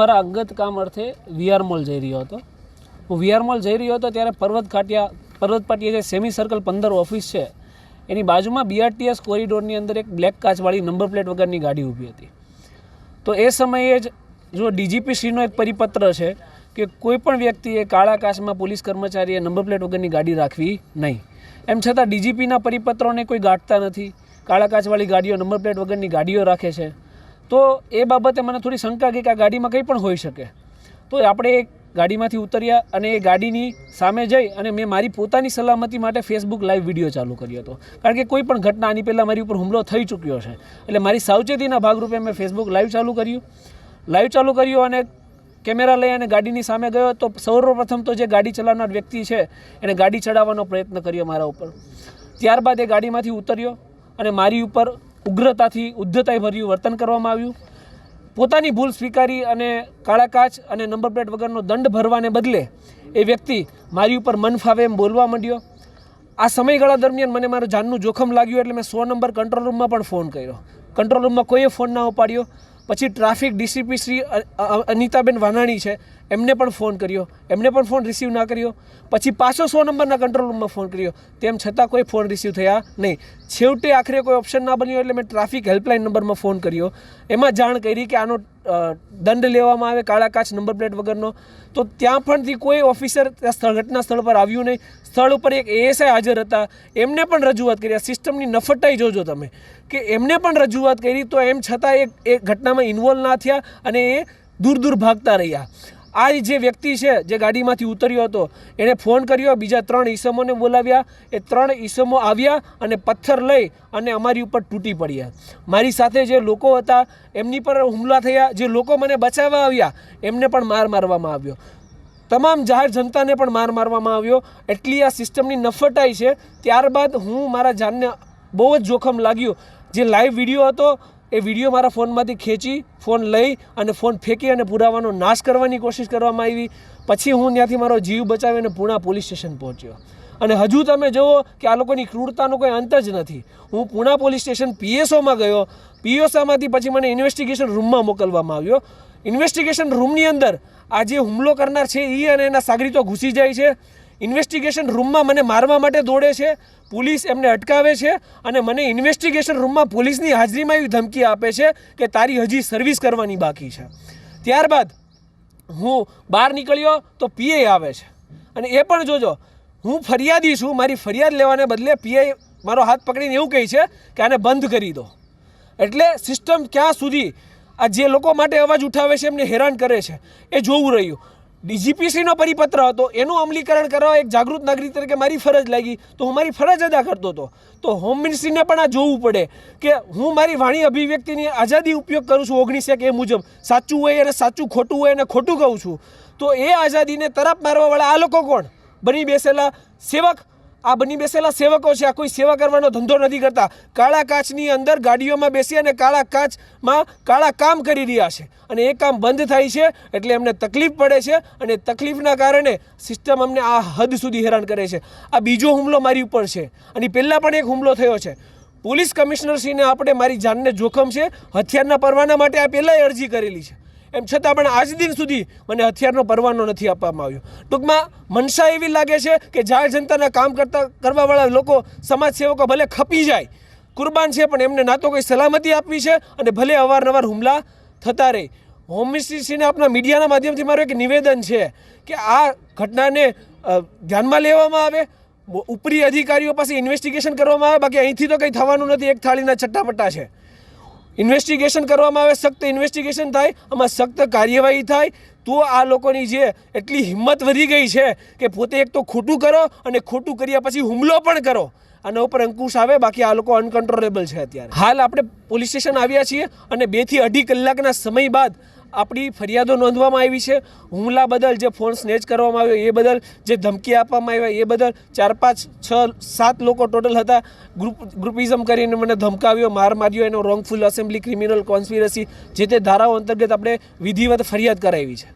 મારા અંગત કામ અર્થે વીઆર મોલ જઈ રહ્યો હતો. હું વીઆર મોલ જઈ રહ્યો હતો ત્યારે પર્વત પાટિયા જે સેમી સર્કલ 15 ઓફિસ છે એની બાજુમાં બીઆરટીએસ કોરિડોરની અંદર એક બ્લેક કાચવાળી નંબર પ્લેટ વગરની ગાડી ઊભી હતી. તો એ સમયે જ જો ડીજીપી શ્રીનો એક પરિપત્ર છે કે કોઈ પણ વ્યક્તિએ કાળા કાચમાં પોલીસ કર્મચારીએ નંબર પ્લેટ વગરની ગાડી રાખવી નહીં. એમ છતાં ડીજીપીના પરિપત્રોને કોઈ ગાંઠતા નથી. કાળા કાચવાળી ગાડીઓ નંબર પ્લેટ વગરની ગાડીઓ રાખે છે. તો એ બાબતે મને થોડી શંકા ગઈ કે આ ગાડીમાં કંઈ પણ હોઈ શકે. તો આપણે એ ગાડીમાંથી ઉતર્યા અને એ ગાડીની સામે જઈ અને મેં મારી પોતાની સલામતી માટે ફેસબુક લાઈવ વિડીયો ચાલુ કર્યો હતો. કારણ કે કોઈ પણ ઘટના આની પહેલાં મારી ઉપર હુમલો થઈ ચૂક્યો છે. એટલે મારી સાવચેતીના ભાગરૂપે મેં ફેસબુક લાઈવ ચાલુ કર્યું અને કેમેરા લઈ અને ગાડીની સામે ગયો. તો સૌપ્રથમ તો જે ગાડી ચલાવનાર વ્યક્તિ છે એને ગાડી ચડાવવાનો પ્રયત્ન કર્યો મારા ઉપર. ત્યારબાદ એ ગાડીમાંથી ઉતર્યો અને મારી ઉપર ઉગ્રતાથી ઉદ્ધતાઈભર્યું વર્તન કરવામાં આવ્યું. પોતાની ભૂલ સ્વીકારી અને કાળા કાચ અને નંબર પ્લેટ વગરનો દંડ ભરવાને બદલે એ વ્યક્તિ મારી ઉપર મન ફાવે એમ બોલવા માંડ્યો. આ સમયગાળા દરમિયાન મને મારું જાનનું જોખમ લાગ્યું એટલે મેં 100 નંબર કંટ્રોલ રૂમમાં પણ ફોન કર્યો. કંટ્રોલ રૂમમાં કોઈએ ફોન ના ઉપાડ્યો. પછી ટ્રાફિક ડીસીપી શ્રી અનિતાબેન વાનાણી છે એમને પણ ફોન કર્યો, એમને પણ ફોન રિસીવ ના કર્યો. પછી પાછો 100 નંબરના કંટ્રોલ રૂમમાં ફોન કર્યો, તેમ છતાં કોઈ ફોન રિસીવ થયા નહીં. છેવટે આખરે કોઈ ઓપ્શન ના બન્યો એટલે મેં ટ્રાફિક હેલ્પલાઇન નંબરમાં ફોન કર્યો. એમાં જાણ કરી કે આનો દંડ લેવામાં આવે કાળા કાચ નંબર પ્લેટ વગરનો. તો ત્યાં પણથી કોઈ ઓફિસર ઘટના સ્થળ પર આવ્યું નહીં. સ્થળ ઉપર એક એએસઆઈ હાજર હતા, એમને પણ રજૂઆત કરી. આ સિસ્ટમની નફટાઈ જોજો તમે કે એમને પણ રજૂઆત કરી તો એમ છતાં એ ઘટનામાં ઇન્વોલ્વ ના થયા અને એ દૂર ભાગતા રહ્યા. આ જે વ્યક્તિ છે જે ગાડીમાંથી ઉતર્યો હતો એણે ફોન કર્યો, બીજા 3 ઈસમોને બોલાવ્યા. એ 3 ઈસમો આવ્યા અને પથ્થર લઈ અને અમારી ઉપર તૂટી પડ્યા. મારી સાથે જે લોકો હતા એમની પર હુમલા થયા. જે લોકો મને બચાવવા આવ્યા એમને પણ મારવામાં આવ્યો. તમામ જાહેર જનતાને પણ મારવામાં આવ્યો. એટલી આ સિસ્ટમની નફટાઈ છે. ત્યારબાદ હું મારા જાનને બહુ જ જોખમ લાગ્યું. જે લાઈવ વિડીયો હતો એ વિડીયો મારા ફોનમાંથી ખેંચી ફોન લઈ અને ફોન ફેંકી અને પુરાવાનો નાશ કરવાની કોશિશ કરવામાં આવી. પછી હું ત્યાંથી મારો જીવ બચાવીને પૂણા પોલીસ સ્ટેશન પહોંચ્યો. અને હજુ તમે જુઓ કે આ લોકોની ક્રૂરતાનો કોઈ અંત જ નથી. હું પૂણા પોલીસ સ્ટેશન પીએસઓમાં ગયો. પીએસઓમાંથી પછી મને ઇન્વેસ્ટિગેશન રૂમમાં મોકલવામાં આવ્યો. ઇન્વેસ્ટિગેશન રૂમની અંદર આ જે હુમલો કરનાર છે એ અને એના સાગરીતો ઘૂસી જાય છે. ઇન્વેસ્ટિગેશન રૂમમાં મને મારવા માટે દોડે છે. પોલીસ એમને અટકાવે છે અને મને ઇન્વેસ્ટિગેશન રૂમમાં પોલીસની હાજરીમાં એવી ધમકી આપે છે કે તારી હજી સર્વિસ કરવાની બાકી છે. ત્યારબાદ હું બહાર નીકળ્યો તો પીઆઈ આવે છે અને એ પણ જોજો હું ફરિયાદી છું. મારી ફરિયાદ લેવાને બદલે પીઆઈ મારો હાથ પકડીને એવું કહે છે કે આને બંધ કરી દો. એટલે સિસ્ટમ ક્યાં સુધી આ જે લોકો માટે અવાજ ઉઠાવે છે એમને હેરાન કરે છે એ જોવું રહ્યું. ડીજીપીસીનો પરિપત્ર હતો એનું અમલીકરણ કરવા એક જાગૃત નાગરિક તરીકે મારી ફરજ લાગી તો હું મારી ફરજ અદા કરતો હતો. તો હોમ મિનિસ્ટ્રીને પણ આ જોવું પડે કે હું મારી વાણી અભિવ્યક્તિની આઝાદી ઉપયોગ કરું છું 19 એ મુજબ. સાચું હોય અને સાચું, ખોટું હોય અને ખોટું કહું છું. તો એ આઝાદીને તરફ મારવાવાળા આ લોકો કોણ? બની બેસેલા સેવક. આ બની બેસેલા સેવકો છે. આ કોઈ સેવા કરવાનો ધંધો નથી કરતા. કાળા કાચની અંદર ગાડીઓમાં બેસી અને કાળા કાચમાં કાળા કામ કરી રહ્યા છે અને એ કામ બંધ થાય છે એટલે એમને તકલીફ પડે છે અને તકલીફના કારણે સિસ્ટમ અમને આ હદ સુધી હેરાન કરે છે. આ બીજો હુમલો મારી ઉપર છે અને પહેલાં પણ એક હુમલો થયો છે. પોલીસ કમિશનરશ્રીને આપણે મારી જાનને જોખમ છે, હથિયારના પરવાના માટે આ પહેલાંય અરજી કરેલી છે. એમ છતાં પણ આજ દિન સુધી મને હથિયારનો પરવાનો નથી આપવામાં આવ્યો. ટૂંકમાં મનસા એવી લાગે છે કે જાહેર જનતાના કામ કરવાવાળા લોકો, સમાજ સેવકો ભલે ખપી જાય, કુરબાન છે, પણ એમને ના તો કોઈ સલામતી આપવી છે અને ભલે અવારનવાર હુમલા થતા રહે. હોમ મિનિસ્ટ્રીને આપણા મીડિયાના માધ્યમથી મારું એક નિવેદન છે કે આ ઘટનાને ધ્યાનમાં લેવામાં આવે, ઉપરી અધિકારીઓ પાસે ઇન્વેસ્ટિગેશન કરવામાં આવે. બાકી અહીંથી તો કંઈ થવાનું નથી. એક થાળીના ચટ્ટાપટ્ટા છે. ઇન્વેસ્ટિગેશન કરવામાં આવે, સખ્ત ઇન્વેસ્ટિગેશન થાય, આમાં સખ્ત કાર્યવાહી થાય તો આ લોકોની જે એટલી હિંમત વધી ગઈ છે કે પોતે એક તો ખોટું કરો અને ખોટું કર્યા પછી હુમલો પણ કરો, આના ઉપર અંકુશ આવે. બાકી આ લોકો અનકન્ટ્રોલેબલ છે. અત્યારે હાલ આપણે પોલીસ સ્ટેશન આવ્યા છીએ અને 2 થી 2.5 કલાકના સમય બાદ આપણી ફરિયાદો નોંધવામાં આવી છે. હુમલા બદલ, જે ફોન સ્નેચ કરવામાં આવ્યો એ બદલ, જે ધમકી આપવામાં આવ્યા એ બદલ 4, 5, 6, 7 લોકો ટોટલ હતા. ગ્રુપિઝમ કરીને મને ધમકાવ્યો, માર્યો. એનો રોંગફુલ અસેમ્બલી, ક્રિમિનલ કોન્સ્પિરસી, જે તે ધારાઓ અંતર્ગત આપણે વિધિવત ફરિયાદ કરાવી છે.